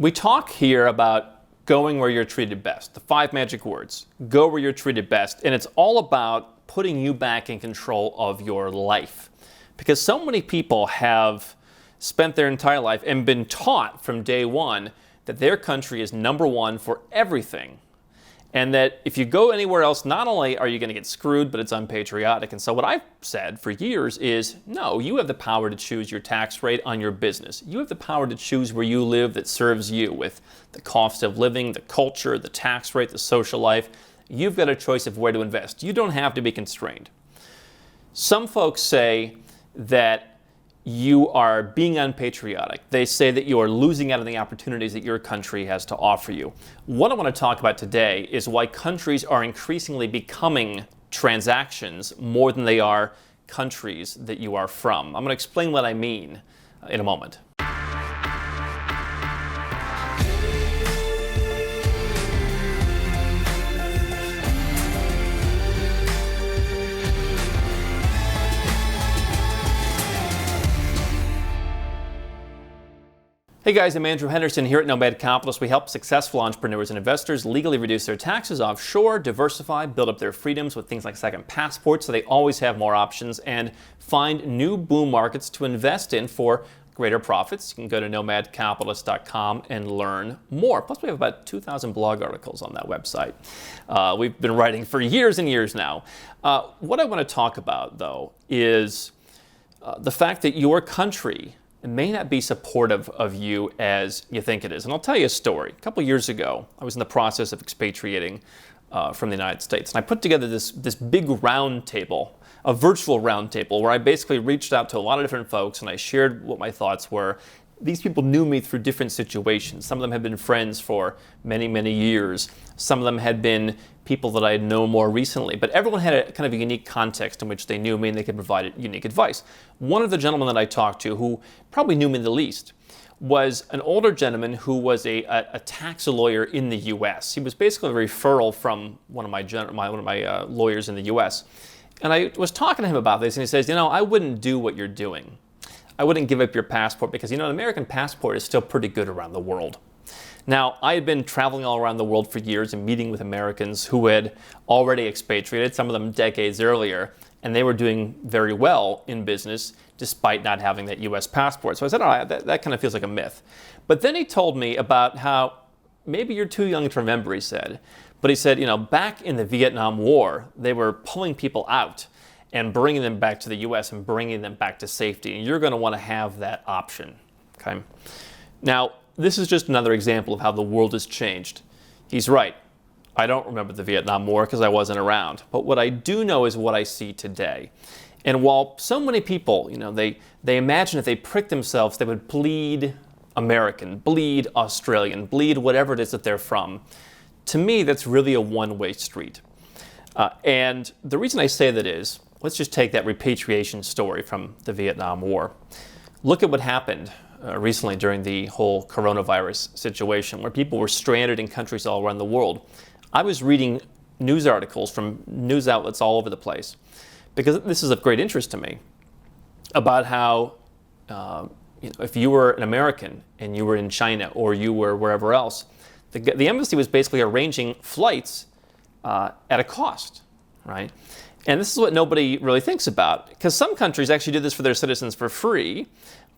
We talk here about going where you're treated best, the 5 magic words. Go where you're treated best, and it's all about putting you back in control of your life. Because so many people have spent their entire life and been taught from day one that their country is number one for everything. And that if you go anywhere else, not only are you going to get screwed, but it's unpatriotic. And so what I've said for years is, no, you have the power to choose your tax rate on your business. You have the power to choose where you live that serves you with the cost of living, the culture, the tax rate, the social life. You've got a choice of where to invest. You don't have to be constrained. Some folks say that you are being unpatriotic. They say that you are losing out on the opportunities that your country has to offer you. What I want to talk about today is why countries are increasingly becoming transactions more than they are countries that you are from. I'm going to explain what I mean in a moment. Hey guys, I'm Andrew Henderson here at Nomad Capitalist. We help successful entrepreneurs and investors legally reduce their taxes offshore, diversify, build up their freedoms with things like second passports so they always have more options, and find new boom markets to invest in for greater profits. You can go to nomadcapitalist.com and learn more. Plus, we have about 2,000 blog articles on that website. We've been writing for years and years now. What I want to talk about, though, is the fact that your country may not be supportive of you as you think it is. And I'll tell you a story. A couple years ago, I was in the process of expatriating from the United States. And I put together this big round table, a virtual round table, where I basically reached out to a lot of different folks and I shared what my thoughts were. These people knew me through different situations. Some of them had been friends for many, many years. Some of them had been people that I had known more recently. But everyone had a kind of a unique context in which they knew me and they could provide unique advice. One of the gentlemen that I talked to, who probably knew me the least, was an older gentleman who was a tax lawyer in the U.S. He was basically a referral from one of my lawyers in the U.S. And I was talking to him about this, and he says, you know, I wouldn't do what you're doing. I wouldn't give up your passport because, you know, an American passport is still pretty good around the world. Now, I had been traveling all around the world for years and meeting with Americans who had already expatriated, some of them decades earlier, and they were doing very well in business despite not having that U.S. passport. So I said, oh, that kind of feels like a myth. But then he told me about how, maybe you're too young to remember, he said, but he said, you know, back in the Vietnam War, they were pulling people out and bringing them back to the U.S. and bringing them back to safety. And you're going to want to have that option, okay? Now, this is just another example of how the world has changed. He's right. I don't remember the Vietnam War because I wasn't around. But what I do know is what I see today. And while so many people, you know, they imagine if they prick themselves, they would bleed American, bleed Australian, bleed whatever it is that they're from. To me, that's really a one-way street. And the reason I say that is, let's just take that repatriation story from the Vietnam War. Look at what happened recently during the whole coronavirus situation, where people were stranded in countries all around the world. I was reading news articles from news outlets all over the place, because this is of great interest to me, about how if you were an American and you were in China or you were wherever else, the embassy was basically arranging flights at a cost, right? And this is what nobody really thinks about, because some countries actually do this for their citizens for free.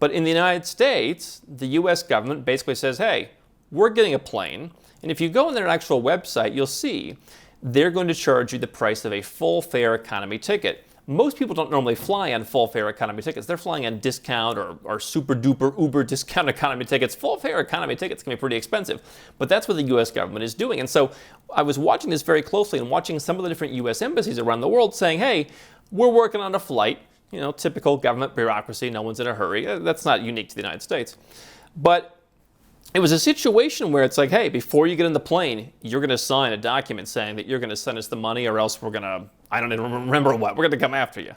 But in the United States, the U.S. government basically says, hey, we're getting a plane. And if you go on their actual website, you'll see they're going to charge you the price of a full fare economy ticket. Most people don't normally fly on full fare economy tickets. They're flying on discount or super duper uber discount economy tickets. Full fare economy tickets can be pretty expensive, but that's what the U.S. government is doing. And so I was watching this very closely and watching some of the different U.S. embassies around the world saying, hey, we're working on a flight, you know, typical government bureaucracy, no one's in a hurry. That's not unique to the United States. But it was a situation where it's like, hey, before you get in the plane, you're going to sign a document saying that you're going to send us the money or else we're going to, I don't even remember what, we're going to come after you.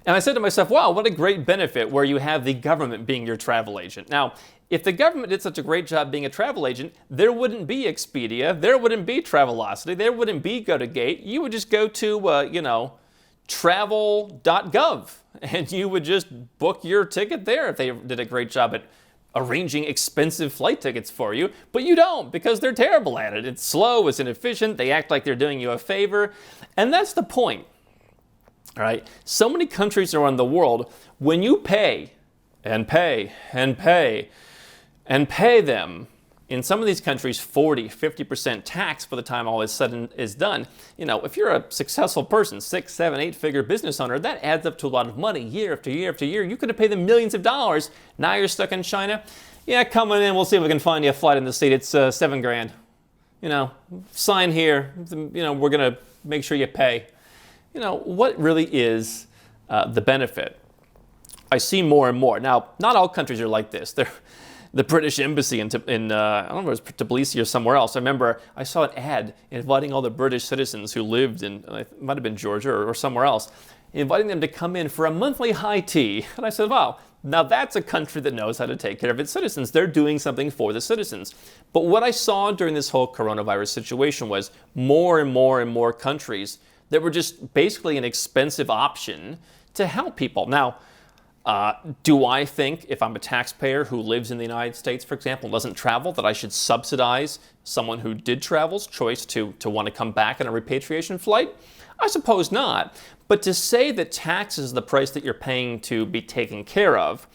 And I said to myself, wow, what a great benefit where you have the government being your travel agent. Now, if the government did such a great job being a travel agent, there wouldn't be Expedia, there wouldn't be Travelocity, there wouldn't be GoToGate. You would just go to, travel.gov and you would just book your ticket there if they did a great job at arranging expensive flight tickets for you, but you don't because they're terrible at it. It's slow, it's inefficient, they act like they're doing you a favor, and that's the point. All right? So many countries around the world, when you pay and pay and pay and pay them, in some of these countries, 40, 50% tax by the time all is said and is done. You know, if you're a successful person, 6, 7, 8-figure business owner, that adds up to a lot of money year after year after year. You could have paid them millions of dollars. Now you're stuck in China. Yeah, come on in. We'll see if we can find you a flight in the seat. It's $7,000. You know, sign here. You know, we're going to make sure you pay. You know, what really is the benefit? I see more and more. Now, not all countries are like this. The British embassy in I don't know if it was Tbilisi or somewhere else. I remember I saw an ad inviting all the British citizens who lived in, it might have been Georgia or somewhere else, inviting them to come in for a monthly high tea. And I said, wow, now that's a country that knows how to take care of its citizens. They're doing something for the citizens. But what I saw during this whole coronavirus situation was more and more and more countries that were just basically an expensive option to help people. Now, do I think if I'm a taxpayer who lives in the United States, for example, doesn't travel, that I should subsidize someone who did travel's choice to want to come back on a repatriation flight? I suppose not. But to say that tax is the price that you're paying to be taken care of,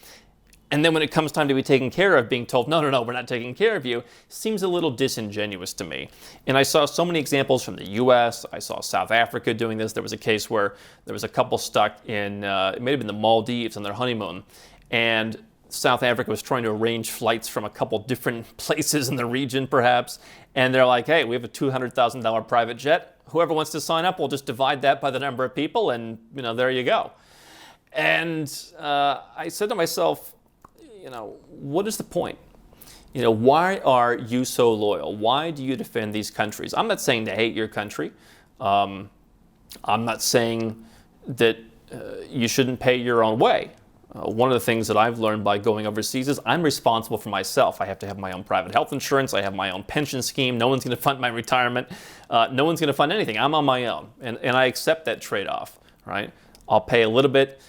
and then when it comes time to be taken care of, being told, no, we're not taking care of you, seems a little disingenuous to me. And I saw so many examples from the US. I saw South Africa doing this. There was a case where there was a couple stuck in, it may have been the Maldives on their honeymoon. And South Africa was trying to arrange flights from a couple different places in the region, perhaps. And they're like, hey, we have a $200,000 private jet. Whoever wants to sign up, we'll just divide that by the number of people, and, you know, there you go. And I said to myself, you know, what is the point? You know, why are you so loyal? Why do you defend these countries? I'm not saying to hate your country. I'm not saying that you shouldn't pay your own way. One of the things that I've learned by going overseas is I'm responsible for myself. I have to have my own private health insurance. I have my own pension scheme. No one's going to fund my retirement. No one's going to fund anything. I'm on my own. And I accept that trade-off, right? I'll pay a little bit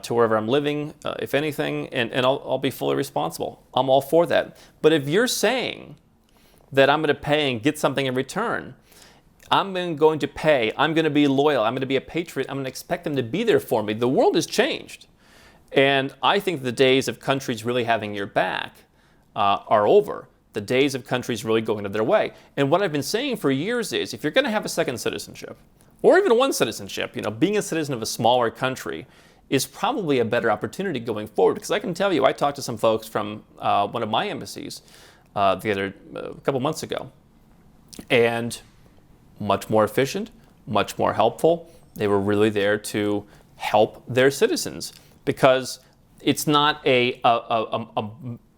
to wherever I'm living, if anything, and I'll be fully responsible. I'm all for that. But if you're saying that I'm going to pay and get something in return, I'm going to pay, I'm going to be loyal, I'm going to be a patriot, I'm going to expect them to be there for me. The world has changed. And I think the days of countries really having your back are over. The days of countries really going out of their way. And what I've been saying for years is, if you're going to have a second citizenship, or even one citizenship, you know, being a citizen of a smaller country is probably a better opportunity going forward. Because I can tell you, I talked to some folks from one of my embassies a couple months ago, and much more efficient, much more helpful. They were really there to help their citizens, because it's not a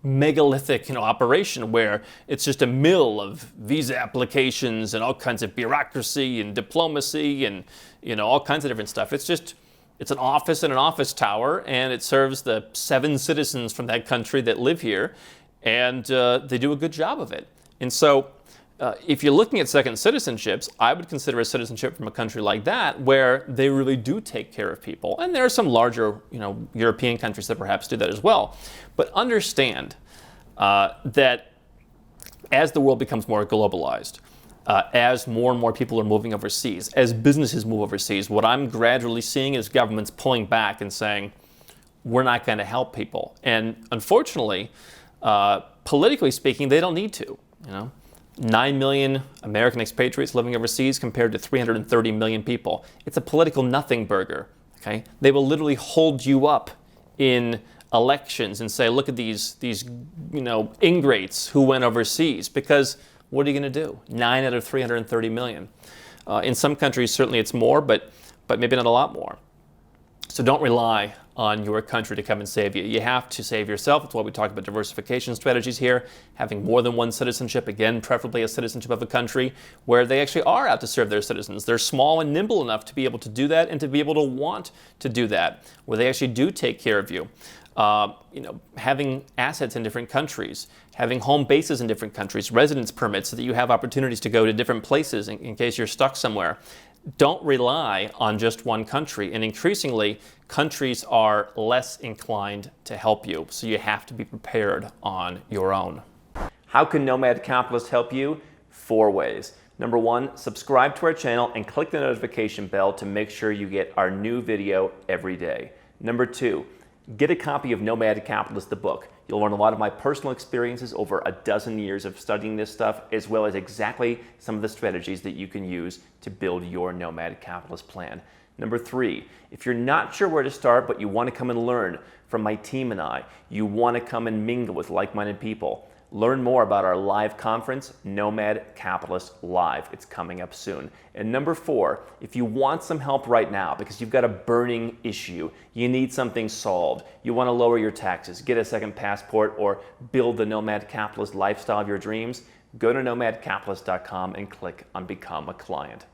megalithic, you know, operation where it's just a mill of visa applications and all kinds of bureaucracy and diplomacy and, you know, all kinds of different stuff. It's an office in an office tower, and it serves the 7 citizens from that country that live here, and they do a good job of it. And so if you're looking at second citizenships, I would consider a citizenship from a country like that where they really do take care of people. And there are some larger, you know, European countries that perhaps do that as well. But understand that as the world becomes more globalized, as more and more people are moving overseas, as businesses move overseas, what I'm gradually seeing is governments pulling back and saying, we're not going to help people. And unfortunately, politically speaking, they don't need to. You know, 9 million American expatriates living overseas compared to 330 million people. It's a political nothing burger. Okay, they will literally hold you up in elections and say, look at these you know, ingrates who went overseas, because what are you going to do? 9 out of 330 million. In some countries, certainly it's more, but maybe not a lot more. So don't rely on your country to come and save you. You have to save yourself. That's why we talk about diversification strategies here, having more than one citizenship, again, preferably a citizenship of a country where they actually are out to serve their citizens. They're small and nimble enough to be able to do that and to be able to want to do that, where they actually do take care of you. You know, having assets in different countries, having home bases in different countries, residence permits so that you have opportunities to go to different places in case you're stuck somewhere. don't rely on just one country. And increasingly, countries are less inclined to help you. So you have to be prepared on your own. How can Nomad Capitalist help you? 4 ways. Number 1, subscribe to our channel and click the notification bell to make sure you get our new video every day. Number 2, get a copy of Nomad Capitalist, the book. You'll learn a lot of my personal experiences over a dozen years of studying this stuff, as well as exactly some of the strategies that you can use to build your Nomad Capitalist plan. Number 3, if you're not sure where to start, but you want to come and learn from my team and I, you want to come and mingle with like-minded people, learn more about our live conference, Nomad Capitalist Live. It's coming up soon. And number 4, if you want some help right now because you've got a burning issue, you need something solved, you want to lower your taxes, get a second passport, or build the Nomad Capitalist lifestyle of your dreams, go to nomadcapitalist.com and click on Become a Client.